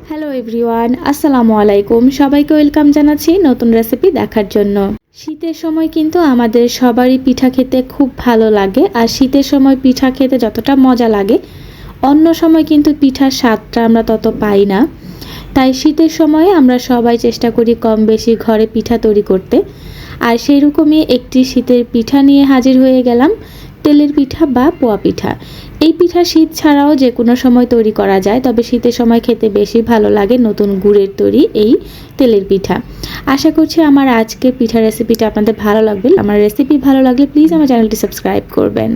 Hello everyone, আসসালামু আলাইকুম। সবাইকে ওয়েলকাম জানাচ্ছি নতুন রেসিপি দেখার জন্য। শীতের সময় কিন্তু আমাদের সবারই পিঠা খেতে খুব ভালো লাগে। আর শীতের সময় পিঠা খেতে যতটা মজা লাগে, অন্য সময় কিন্তু পিঠার স্বাদটা আমরা তত পাই না। তাই শীতের সময়ে আমরা সবাই চেষ্টা করি কম বেশি ঘরে পিঠা তৈরি করতে। আর সেই রকমই একটি শীতের পিঠা নিয়ে হাজির হয়ে গেলাম, তেলের পিঠা বা পোয়া পিঠা। এই পিঠা শীত ছাড়াও যে কোনো সময় তৈরি করা যায়, তবে শীতের সময় খেতে বেশি ভালো লাগে নতুন গুড়ের তৈরি এই তেলের পিঠা। আশা করছি আমার আজকের পিঠা রেসিপিটা আপনাদের ভালো লাগবে। আমার রেসিপি ভালো লাগলে প্লিজ আমার চ্যানেলটি সাবস্ক্রাইব করবেন।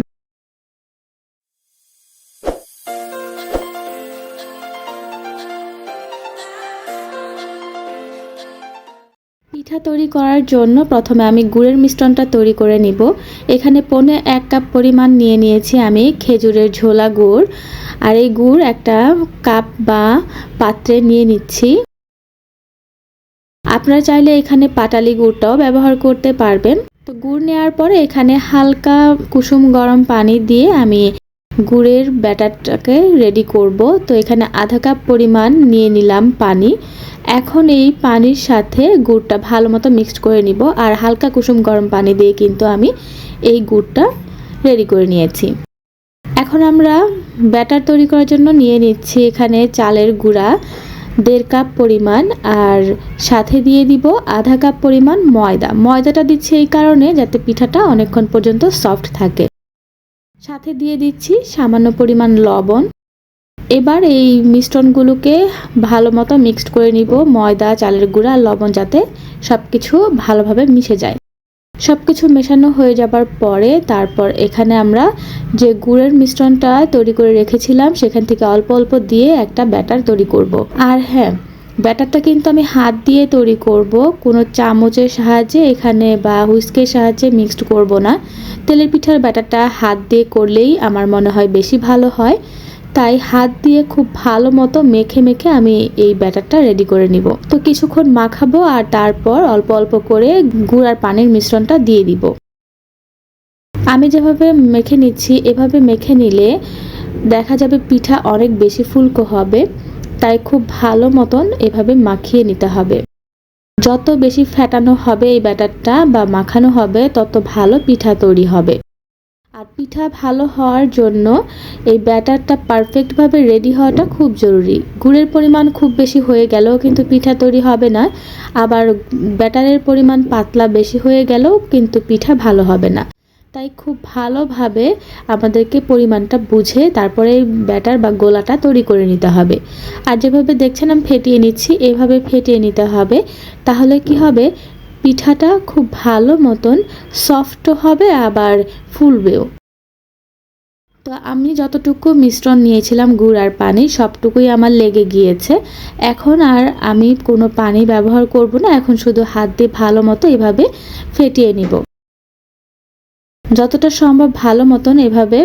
পিঠা তৈরি করার জন্য প্রথমে আমি গুড়ের মিশ্রণটা তৈরি করে নিব। এখানে 1.5 কাপ পরিমাণ নিয়ে নিয়েছি আমি খেজুরের ঝোলা গুড়। আর এই গুড় একটা কাপ বা পাত্রে নিয়ে নিচ্ছি। আপনারা চাইলে এখানে পাটালি গুড়টাও ব্যবহার করতে পারবেন। তো গুড় নেওয়ার পরে এখানে হালকা কুসুম গরম পানি দিয়ে আমি গুড়ের ব্যাটারটাকে রেডি করব। তো এখানে আধা কাপ পরিমাণ নিয়ে নিলাম পানি। এখন এই পানির সাথে গুড়টা ভালো মতো মিক্সড করে নিব। আর হালকা কুসুম গরম পানি দিয়ে কিন্তু আমি এই গুড়টা রেডি করে নিয়েছি। এখন আমরা ব্যাটার তৈরি করার জন্য নিয়ে নিচ্ছি এখানে চালের গুঁড়া 1.5 কাপ পরিমাণ, আর সাথে দিয়ে দিব আধা কাপ পরিমাণ ময়দা। ময়দাটা দিচ্ছি এই কারণে যাতে পিঠাটা অনেকক্ষণ পর্যন্ত সফট থাকে। সাথে দিয়ে দিচ্ছি সামান্য পরিমাণ লবণ। এবার এই মিশ্রণগুলোকে ভালো মতো মিক্সড করে নিব, ময়দা, চালের গুঁড়া আর লবণ, যাতে সব কিছু ভালোভাবে মিশে যায়। সব কিছু মেশানো হয়ে যাবার পরে তারপর এখানে আমরা যে গুড়ের মিশ্রণটা তৈরি করে রেখেছিলাম সেখান থেকে অল্প অল্প দিয়ে একটা ব্যাটার তৈরি করব। আর হ্যাঁ, ব্যাটারটা কিন্তু আমি হাত দিয়ে তৈরি করব, কোনো চামচের সাহায্যে এখানে বা হুইস্কের সাহায্যে মিক্সড করব না। তেলের পিঠার ব্যাটারটা হাত দিয়ে করলেই আমার মনে হয় বেশি ভালো হয়। তাই হাত দিয়ে খুব ভালো মতো মেখে মেখে আমি এই ব্যাটারটা রেডি করে নিব। তো কিছুক্ষণ মাখাবো আর তারপর অল্প অল্প করে গুড় আর পানির মিশ্রণটা দিয়ে দিব। আমি যেভাবে মেখে নিচ্ছি এভাবে মেখে নিলে দেখা যাবে পিঠা অনেক বেশি ফুলকো হবে। তাই খুব ভালো মতন এভাবে মাখিয়ে নিতে হবে। যত বেশি ফেটানো হবে এই ব্যাটারটা বা মাখানো হবে তত ভালো পিঠা তৈরি হবে। আর পিঠা ভালো হওয়ার জন্য এই ব্যাটারটা পারফেক্টভাবে রেডি হওয়াটা খুব জরুরি। গুড়ের পরিমাণ খুব বেশি হয়ে গেলেও কিন্তু পিঠা তৈরি হবে না, আবার ব্যাটারের পরিমাণ পাতলা বেশি হয়ে গেলেও কিন্তু পিঠা ভালো হবে না। তাই খুব ভালোভাবে আমাদেরকে পরিমাণটা বুঝে তারপরে ব্যাটার বা গোলাটা তৈরি করে নিতে হবে। আর যেভাবে দেখছেন আমি ফেটিয়ে নিচ্ছি, এভাবে ফেটিয়ে নিতে হবে। তাহলে কি হবে, পিঠাটা খুব ভালো মতন সফট হবে আবার ফুলবেও। তো আমি যতটুকু মিশ্রণ নিয়েছিলাম গুড় আর পানি সবটুকুই আমার লেগে গিয়েছে। এখন আর আমি কোনো পানি ব্যবহার করব না, এখন শুধু হাত দিয়ে ভালো মতো এভাবে ফেটিয়ে নিব। যতটা সম্ভব ভালো মতন এভাবে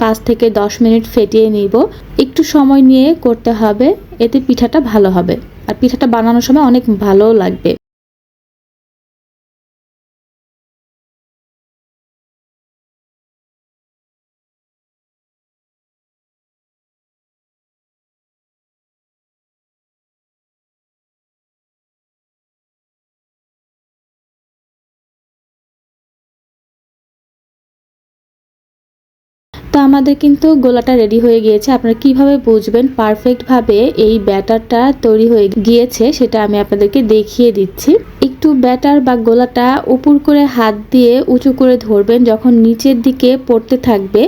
5 থেকে 10 মিনিট ফেটিয়ে নিব। একটু সময় নিয়ে করতে হবে, এতে পিঠাটা ভালো হবে আর পিঠাটা বানানোর সময় অনেক ভালোও লাগবে। তো আমাদের কিন্তু গোলাটা রেডি হয়ে গিয়েছে। আপনারা কিভাবে বুঝবেন পারফেক্টভাবে এই ব্যাটারটা তৈরি হয়ে গিয়েছে সেটা আমি আপনাদেরকে দেখিয়ে দিচ্ছি। একটু ব্যাটার বা গোলাটা উপর করে হাত দিয়ে উঁচু করে ধরবেন, যখন নিচের দিকে পড়তে থাকবে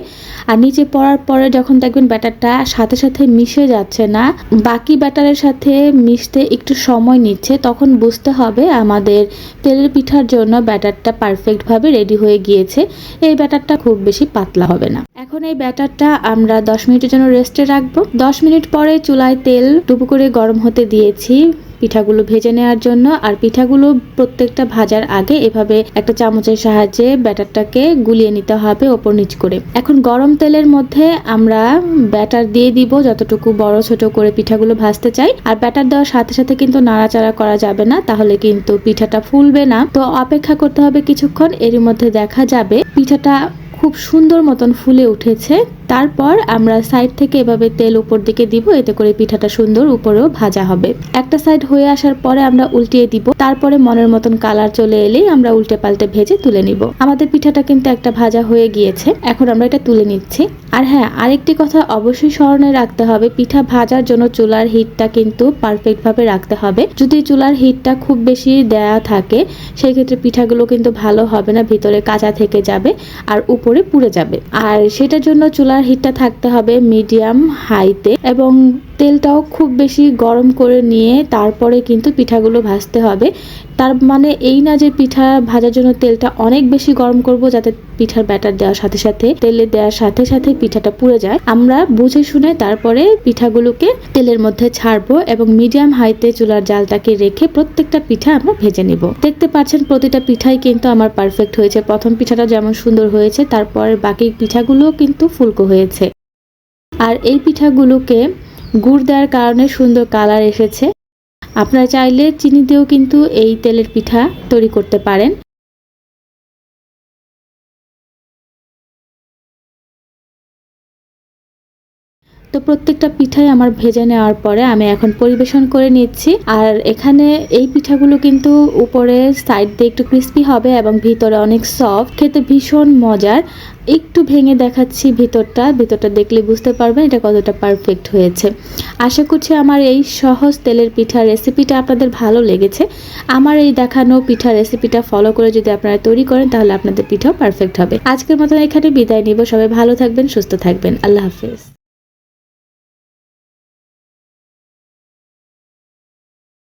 আর নিচে পড়ার পরে যখন দেখবেন ব্যাটারটা সাথে সাথে মিশে যাচ্ছে না, বাকি ব্যাটারের সাথে মিশতে একটু সময় নিচ্ছে, তখন বুঝতে হবে আমাদের তেলের পিঠার জন্য ব্যাটারটা পারফেক্টভাবে রেডি হয়ে গিয়েছে। এই ব্যাটারটা খুব বেশি পাতলা হবে না। এখন এই ব্যাটারটা আমরা 10 মিনিটের জন্য রেস্টে রাখবো। 10 মিনিট পরে চুলায় তেল ডুবো করে গরম হতে দিয়েছি পিঠাগুলো ভেজে নেওয়ার জন্য। আর পিঠাগুলো প্রত্যেকটা ভাজার আগে এভাবে একটা চামচের সাহায্যে ব্যাটারটাকে গুলিয়ে নিতে হবে ওপর নিচ করে। এখন গরম তেলের মধ্যে আমরা ব্যাটার দিয়ে দিব যতটুকু বড় ছোট করে পিঠাগুলো ভাজতে চাই। আর ব্যাটার দেওয়ার সাথে সাথে কিন্তু নাড়াচাড়া করা যাবে না, তাহলে কিন্তু পিঠাটা ফুলবে না। তো অপেক্ষা করতে হবে কিছুক্ষণ। এর মধ্যে দেখা যাবে পিঠাটা খুব সুন্দর মতন ফুলে উঠেছে। তারপর আমরা সাইড থেকে এভাবে তেল উপর দিকে দিব, এতে করে পিঠাটা সুন্দর উপরেও ভাজা হবে। একটা সাইড হয়ে আসার পরে আমরা উল্টিয়ে দিব, তারপরে মনের মতন কালার চলে এলেই আমরা উল্টে পাল্টে ভেজে তুলে নিব। আমাদের পিঠাটা কিন্তু একটা ভাজা হয়ে গিয়েছে, এখন আমরা এটা তুলে নিচ্ছি। আর হ্যাঁ, আরেকটি কথা অবশ্যই স্মরণে রাখতে হবে, পিঠা ভাজার জন্য চুলার হিটটা কিন্তু পারফেক্ট ভাবে রাখতে হবে। যদি চুলার হিটটা খুব বেশি দেয়া থাকে সেই ক্ষেত্রে পিঠাগুলো কিন্তু ভালো হবে না, ভিতরে কাঁচা থেকে যাবে আর উপরে পুড়ে যাবে। আর সেটার জন্য চুলার হিটটা থাকতে হবে মিডিয়াম হাইতে, এবং তেলটাও খুব বেশি গরম করে নিয়ে তারপরে কিন্তু পিঠাগুলো ভাজতে হবে। তার মানে এই না যে পিঠা ভাজার জন্য তেলটা অনেক বেশি গরম করব যাতে পিঠার ব্যাটার দেওয়ার সাথে সাথে তেলে দেওয়ার সাথে সাথে পিঠাটা পুড়ে যায়। আমরা বুঝে শুনে তারপরে পিঠাগুলোকে তেলের মধ্যে ছাড়বো এবং মিডিয়াম হাইতে চুলার জালটাকে রেখে প্রত্যেকটা পিঠা আমরা ভেজে নিব। দেখতে পাচ্ছেন প্রতিটা পিঠাই কিন্তু আমার পারফেক্ট হয়েছে। প্রথম পিঠাটা যেমন সুন্দর হয়েছে, তারপরে বাকি পিঠাগুলোও কিন্তু ফুলকো হয়েছে। আর এই পিঠাগুলোকে গুড় দেওয়ার কারণে সুন্দর কালার এসেছে। আপনারা চাইলে চিনি দিয়েও কিন্তু এই তেলের পিঠা তৈরি করতে পারেন। তো প্রত্যেকটা পিঠাই আমার ভেজে নেওয়ার পরে আমি এখন পরিবেশন করে নিচ্ছি। আর এখানে এই পিঠাগুলো কিন্তু উপরে সাইড দিয়ে একটু ক্রিস্পি হবে এবং ভিতরে অনেক সফট, খেতে ভীষণ মজার। একটু ভেঙে দেখাচ্ছি ভিতরটা দেখলে বুঝতে পারবেন এটা কতটা পারফেক্ট হয়েছে। আশা করছি আমার এই সহজ তেলের পিঠা রেসিপিটা আপনাদের ভালো লেগেছে। আমার এই দেখানো পিঠা রেসিপিটা ফলো করে যদি আপনারা তৈরি করেন তাহলে আপনাদের পিঠাও পারফেক্ট হবে। আজকের মতো এখানে বিদায় নিব। সবাই ভালো থাকবেন, সুস্থ থাকবেন। আল্লাহ হাফেজ।